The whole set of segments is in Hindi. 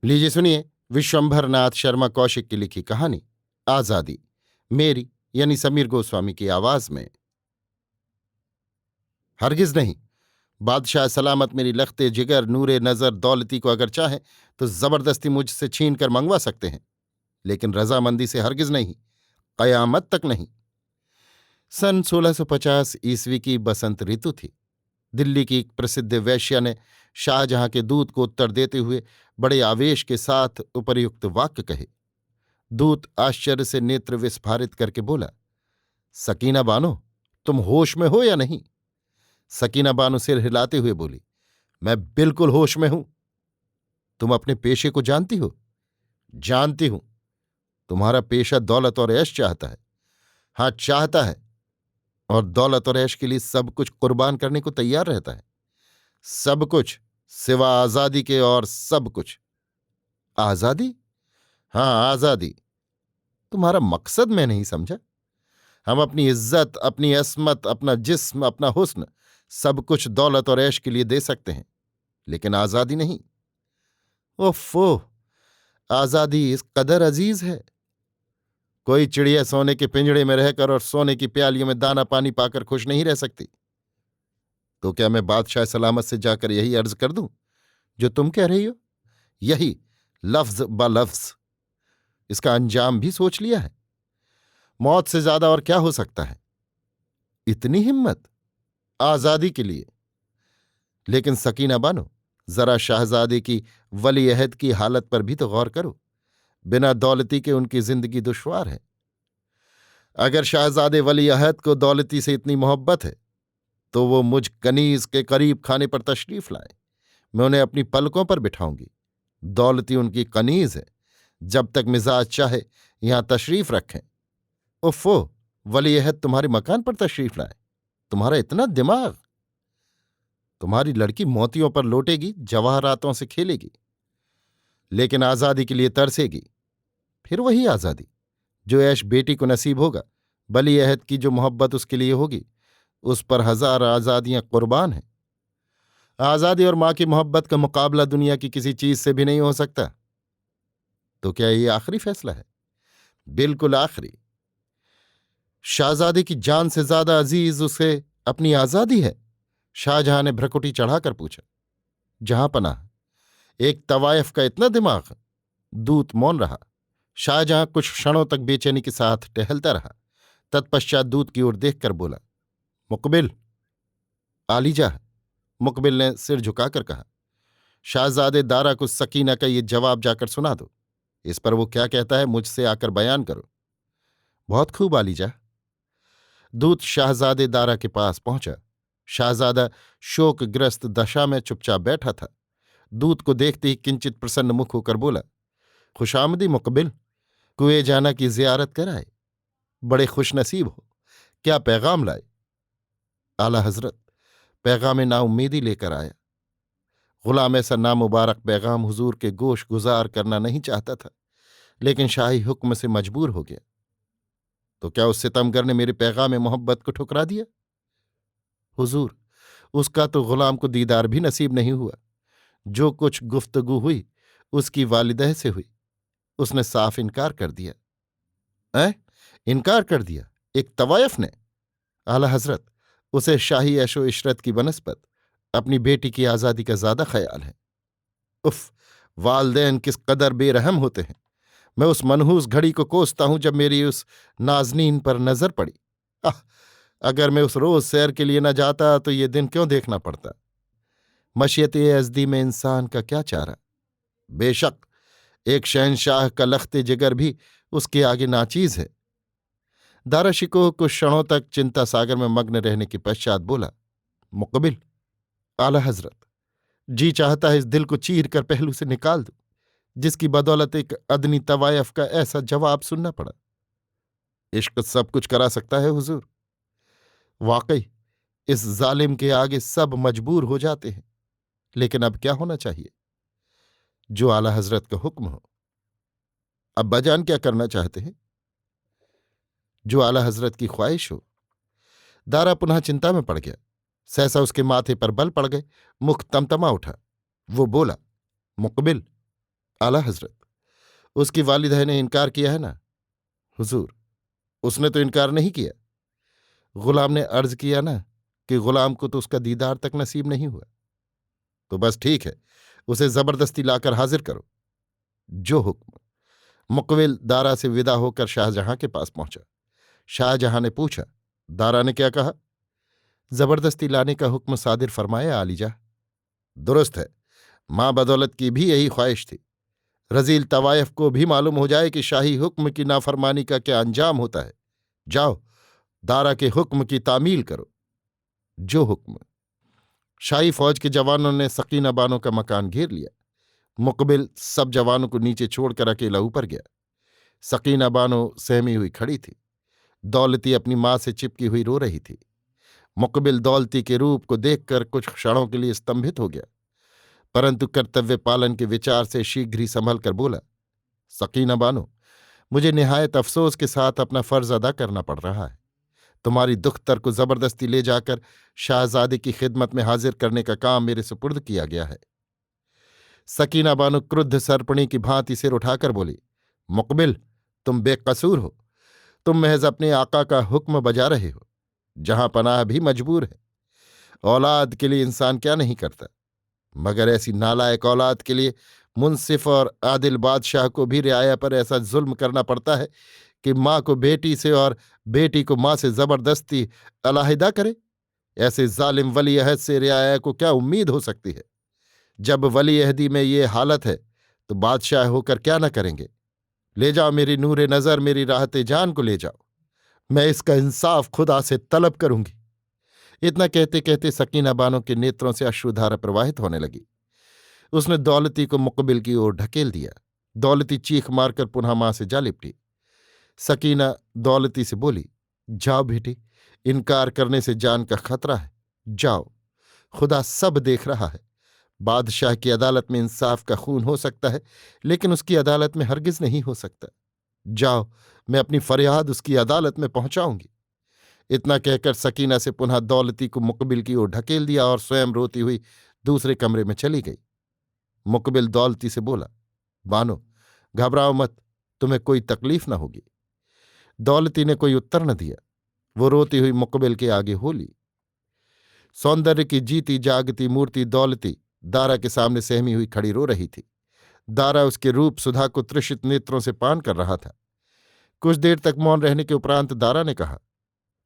लीजिए सुनिए विश्वंभर नाथ शर्मा कौशिक की लिखी कहानी आजादी, मेरी यानी समीर गोस्वामी की आवाज में। हरगिज नहीं। बादशाह सलामत मेरी लख्ते जिगर नूरे नजर दौलती को अगर चाहें तो जबरदस्ती मुझसे छीन कर मंगवा सकते हैं, लेकिन रजामंदी से हरगिज नहीं, कयामत तक नहीं। सन 1650 ईस्वी की बसंत ऋतु थी। दिल्ली की एक प्रसिद्ध वेश्या ने शाहजहां के दूत को उत्तर देते हुए बड़े आवेश के साथ उपर्युक्त वाक्य कहे। दूत आश्चर्य से नेत्र विस्फारित करके बोला, सकीना बानो, तुम होश में हो या नहीं? सकीना बानो सिर हिलाते हुए बोली, मैं बिल्कुल होश में हूं। तुम अपने पेशे को जानती हो? जानती हूं। तुम्हारा पेशा दौलत और ऐश चाहता है। हां, चाहता है, और दौलत और ऐश के लिए सब कुछ कुर्बान करने को तैयार रहता है। सब कुछ सिवा आजादी के, और सब कुछ। आजादी? हां, आजादी। तुम्हारा मकसद मैं नहीं समझा। हम अपनी इज्जत, अपनी अस्मत, अपना जिस्म, अपना हुस्न, सब कुछ दौलत और ऐश के लिए दे सकते हैं, लेकिन आजादी नहीं। ओफो, आजादी इस कदर अजीज है। कोई चिड़िया सोने के पिंजड़े में रहकर और सोने की प्यालियों में दाना पानी पाकर खुश नहीं रह सकती। तो क्या मैं बादशाह सलामत से जाकर यही अर्ज कर दूं जो तुम कह रही हो? यही, लफ्ज ब लफ्ज। इसका अंजाम भी सोच लिया है। मौत से ज्यादा और क्या हो सकता है? इतनी हिम्मत आजादी के लिए? लेकिन सकीना बानो, जरा शहजादे की वली अहद की हालत पर भी तो गौर करो। बिना दौलती के उनकी जिंदगी दुश्वार है। अगर शहजादे वली अहद को दौलती से इतनी मोहब्बत है तो वो मुझ कनीज के करीब खाने पर तशरीफ लाए। मैं उन्हें अपनी पलकों पर बिठाऊंगी। दौलती उनकी कनीज है। जब तक मिजाज चाहे यहां तशरीफ रखें। उफ़ो, वली अहद तुम्हारे मकान पर तशरीफ लाए? तुम्हारा इतना दिमाग? तुम्हारी लड़की मोतियों पर लौटेगी, जवाहरातों से खेलेगी, लेकिन आजादी के लिए तरसेगी। फिर वही आजादी जो ऐश बेटी को नसीब होगा। वली अहद की जो मोहब्बत उसके लिए होगी, उस पर हजार आजादियां कुर्बान हैं। आजादी और मां की मोहब्बत का मुकाबला दुनिया की किसी चीज से भी नहीं हो सकता। तो क्या ये आखिरी फैसला है? बिल्कुल आखिरी। शाहजादे की जान से ज्यादा अजीज उसे अपनी आजादी है? शाहजहां ने भ्रकुटी चढ़ाकर पूछा। जहां पनाह, एक तवायफ का इतना दिमाग? दूत मौन रहा। शाहजहां कुछ क्षणों तक बेचैनी के साथ टहलता रहा। तत्पश्चात दूत की ओर देखकर बोला, मुकबिल। आलीजा, मुकबिल ने सिर झुकाकर कहा। शाहजादे दारा को सकीना का ये जवाब जाकर सुना दो। इस पर वो क्या कहता है मुझसे आकर बयान करो। बहुत खूब आलीजा। दूत शाहजादे दारा के पास पहुंचा। शाहजादा शोकग्रस्त दशा में चुपचाप बैठा था। दूत को देखते ही किंचित प्रसन्न मुख होकर बोला, खुशामदी मुकबिल, कुए जाना की जियारत कराए। बड़े खुशनसीब हो। क्या पैगाम लाए? आला हजरत, पैगाम नाउम्मीदी लेकर आया। गुलाम ऐसा नामुबारक पैगाम हुजूर के गोश गुजार करना नहीं चाहता था, लेकिन शाही हुक्म से मजबूर हो गया। तो क्या उस सितमगर ने मेरे पैगाम मोहब्बत को ठुकरा दिया? हुजूर, उसका तो गुलाम को दीदार भी नसीब नहीं हुआ। जो कुछ गुफ्तगू हुई उसकी वालिदह से हुई। उसने साफ इनकार कर दिया। इनकार कर दिया? एक तवायफ ने? आला हजरत, उसे शाही ऐशो इशरत की बनस्बत अपनी बेटी की आजादी का ज्यादा ख्याल है। उफ, वालदैन किस कदर बेरहम होते हैं। मैं उस मनहूस घड़ी को कोसता हूं जब मेरी उस नाजनीन पर नजर पड़ी। आह, अगर मैं उस रोज सैर के लिए न जाता तो ये दिन क्यों देखना पड़ता। मशीयत अज़दी में इंसान का क्या चारा। बेशक एक शहंशाह का लख्ते जिगर भी उसके आगे नाचीज है। दारा शिकोह कुछ क्षणों तक चिंता सागर में मग्न रहने के पश्चात बोला, मुकबिल, आला हजरत, जी चाहता है इस दिल को चीर कर पहलू से निकाल दूं, जिसकी बदौलत एक अदनी तवायफ का ऐसा जवाब सुनना पड़ा। इश्क सब कुछ करा सकता है हुजूर। वाकई इस जालिम के आगे सब मजबूर हो जाते हैं, लेकिन अब क्या होना चाहिए? जो आला हजरत का हुक्म हो। अब्बाजान क्या करना चाहते हैं? जो आला हजरत की ख्वाहिश हो। दारा पुनः चिंता में पड़ गया। सहसा उसके माथे पर बल पड़ गए। मुख तमतमा उठा। वो बोला, मुकबिल, आला हजरत, उसकी वालिदा ने इनकार किया है ना? हुजूर, उसने तो इनकार नहीं किया। गुलाम ने अर्ज किया ना कि गुलाम को तो उसका दीदार तक नसीब नहीं हुआ। तो बस ठीक है, उसे जबरदस्ती लाकर हाजिर करो। जो हुक्म। मुकबिल दारा से विदा होकर शाहजहां के पास पहुंचा। शाहजहां ने पूछा, दारा ने क्या कहा? जबरदस्ती लाने का हुक्म सादिर फरमाया आलीजा। दुरुस्त है, मां बदौलत की भी यही ख्वाहिश थी। रजील तवायफ को भी मालूम हो जाए कि शाही हुक्म की नाफरमानी का क्या अंजाम होता है। जाओ, दारा के हुक्म की तामील करो। जो हुक्म। शाही फौज के जवानों ने सकीना बानो का मकान घेर लिया। मुकबिल सब जवानों को नीचे छोड़कर अकेला ऊपर गया। सकीना बानो सहमी हुई खड़ी थी। दौलती अपनी मां से चिपकी हुई रो रही थी। मुकबिल दौलती के रूप को देखकर कुछ क्षणों के लिए स्तंभित हो गया, परंतु कर्तव्य पालन के विचार से शीघ्र ही संभल कर बोला, सकीना बानो, मुझे निहायत अफसोस के साथ अपना फर्ज अदा करना पड़ रहा है। तुम्हारी दुख्तर को जबरदस्ती ले जाकर शाहजादे की खिदमत में हाजिर करने का काम मेरे सुपुर्द किया गया है। सकीना बानो क्रुद्ध सर्पणी की भांति सिर उठाकर बोली, मुकबिल, तुम बेकसूर हो। तुम महज अपने आका का हुक्म बजा रहे हो। जहां पनाह भी मजबूर है। औलाद के लिए इंसान क्या नहीं करता, मगर ऐसी नालायक औलाद के लिए मुंसिफ और आदिल बादशाह को भी रियाया पर ऐसा जुल्म करना पड़ता है कि माँ को बेटी से और बेटी को माँ से जबरदस्ती अलहदा करे। ऐसे जालिम वली अहद से रियाया को क्या उम्मीद हो सकती है? जब वली अहदी में ये हालत है तो बादशाह होकर क्या न करेंगे। ले जाओ मेरी नूरे नजर, मेरी राहते जान को ले जाओ। मैं इसका इंसाफ खुदा से तलब करूंगी। इतना कहते कहते सकीना बानो के नेत्रों से अश्रुधारा प्रवाहित होने लगी। उसने दौलती को मुकबिल की ओर ढकेल दिया। दौलती चीख मारकर पुनः मां से जा लिपटी। सकीना दौलती से बोली, जाओ बेटी, इनकार करने से जान का खतरा है। जाओ, खुदा सब देख रहा है। बादशाह की अदालत में इंसाफ का खून हो सकता है, लेकिन उसकी अदालत में हरगिज नहीं हो सकता। जाओ, मैं अपनी फरियाद उसकी अदालत में पहुंचाऊंगी। इतना कहकर सकीना से पुनः दौलती को मुकबिल की ओर ढकेल दिया और स्वयं रोती हुई दूसरे कमरे में चली गई। मुकबिल दौलती से बोला, बानो, घबराओ मत, तुम्हें कोई तकलीफ न होगी। दौलती ने कोई उत्तर न दिया। वो रोती हुई मुकबिल के आगे हो ली। सौंदर्य की जीती जागती मूर्ति दौलती दारा के सामने सहमी हुई खड़ी रो रही थी। दारा उसके रूप सुधा को तृषित नेत्रों से पान कर रहा था। कुछ देर तक मौन रहने के उपरांत दारा ने कहा,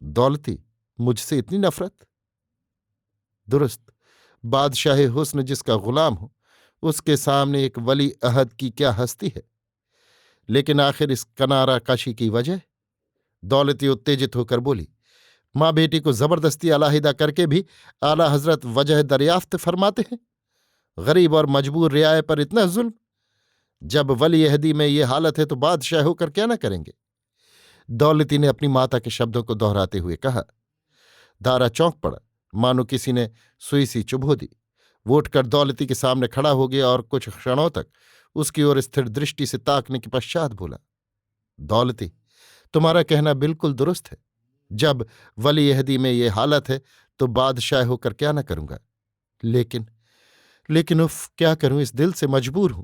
दौलती, मुझसे इतनी नफरत? दुरुस्त, बादशाह हुस्न जिसका गुलाम हो, उसके सामने एक वली अहद की क्या हस्ती है। लेकिन आखिर इस कनारा काशी की वजह? दौलती उत्तेजित होकर बोली, माँ बेटी को जबरदस्ती अलहदा करके भी आला हजरत वजह दरियाफ्त फरमाते हैं। गरीब और मजबूर रियाए पर इतना जुल्म। जब वली अहदी में ये हालत है तो बादशाह होकर क्या न करेंगे। दौलती ने अपनी माता के शब्दों को दोहराते हुए कहा। दारा चौंक पड़ा, मानो किसी ने सुई सी चुभो दी। वो उठकर दौलती के सामने खड़ा हो गया और कुछ क्षणों तक उसकी ओर स्थिर दृष्टि से ताकने के पश्चात बोला, दौलती, तुम्हारा कहना बिल्कुल दुरुस्त है। जब वली अहदी में ये हालत है तो बादशाह होकर क्या न करूंगा। लेकिन उफ, क्या करूं, इस दिल से मजबूर हूं।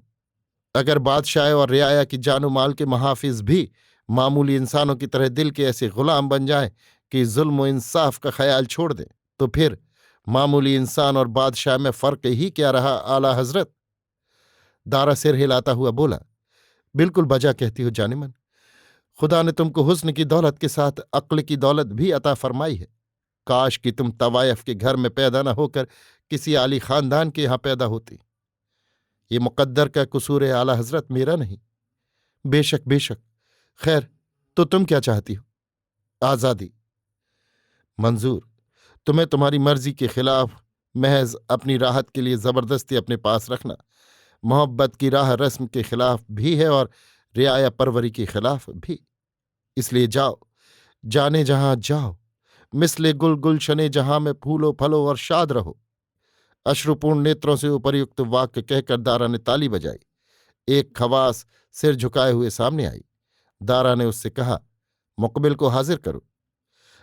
अगर बादशाह और रियाया की जानो माल के महाफिज भी मामूली इंसानों की तरह दिल के ऐसे गुलाम बन जाएं कि जुल्म व इंसाफ का ख्याल छोड़ दें, तो फिर मामूली इंसान और बादशाह में फर्क ही क्या रहा आला हजरत। दारा सिर हिलाता हुआ बोला, बिल्कुल बजा कहती हो जानेमन। खुदा ने तुमको हुस्न की दौलत के साथ अक्ल की दौलत भी अता फरमाई है। काश कि तुम तवायफ के घर में पैदा न होकर किसी आली खानदान के यहां पैदा होती। ये मुकद्दर का कसूर है आला हजरत, मेरा नहीं। बेशक बेशक। खैर, तो तुम क्या चाहती हो? आजादी मंजूर। तुम्हें तुम्हारी मर्जी के खिलाफ महज अपनी राहत के लिए जबरदस्ती अपने पास रखना मोहब्बत की राह रस्म के खिलाफ भी है और रियाया परवरी के खिलाफ भी। इसलिए जाओ, जाने जहां जाओ, मिसले गुल गुलशने जहां में फूलो फलो और शाद रहो। अश्रुपूर्ण नेत्रों से उपर्युक्त वाक्य कहकर दारा ने ताली बजाई। एक खवास सिर झुकाए हुए सामने आई। दारा ने उससे कहा, मुकबिल को हाजिर करो।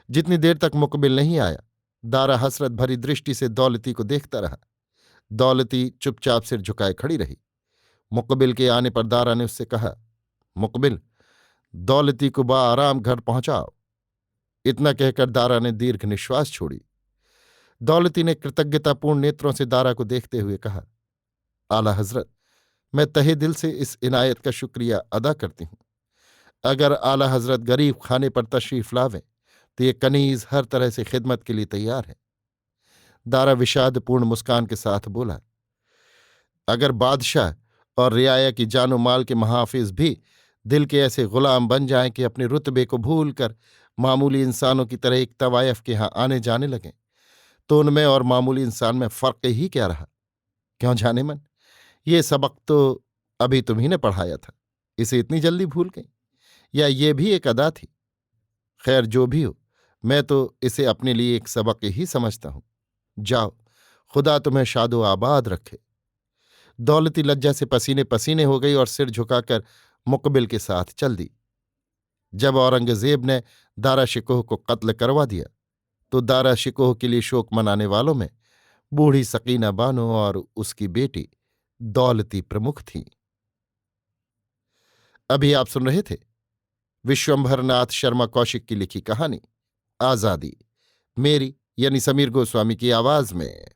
जितनी देर तक मुकबिल नहीं आया, दारा हसरत भरी दृष्टि से दौलती को देखता रहा। दौलती चुपचाप सिर झुकाए खड़ी रही। मुकबिल के आने पर दारा ने उससे कहा, मुकबिल, दौलती को आराम घर पहुंचाओ। इतना कहकर दारा ने दीर्घ निश्वास छोड़ी। दौलती ने कृतज्ञतापूर्ण नेत्रों से दारा को देखते हुए कहा, आला हजरत, मैं तहे दिल से इस इनायत का शुक्रिया अदा करती हूं। अगर आला हजरत गरीब खाने पर तशरीफ लावें तो ये कनीज हर तरह से खिदमत के लिए तैयार है। दारा विषादपूर्ण मुस्कान के साथ बोला, अगर बादशाह और रियाया की जानो माल के महाफिज भी दिल के ऐसे गुलाम बन जाएं कि अपने रुतबे को भूल कर मामूली इंसानों की तरह एक तवायफ के यहां आने जाने लगें, तो उनमें और मामूली इंसान में फर्क ही क्या रहा? क्यों जाने मन, ये सबक तो अभी तुम्ही ने पढ़ाया था, इसे इतनी जल्दी भूल गई? या ये भी एक अदा थी? खैर, जो भी हो, मैं तो इसे अपने लिए एक सबक ही समझता हूं। जाओ, खुदा तुम्हें शादो आबाद रखे। दौलती लज्जा से पसीने पसीने हो गई और सिर झुकाकर मुकबिल के साथ चल दी। जब औरंगजेब ने दारा शिकोह को कत्ल करवा दिया तो दारा शिकोह के लिए शोक मनाने वालों में बूढ़ी सकीना बानो और उसकी बेटी दौलती प्रमुख थीं। अभी आप सुन रहे थे विश्वंभरनाथ शर्मा कौशिक की लिखी कहानी आजादी, मेरी यानी समीर गोस्वामी की आवाज में।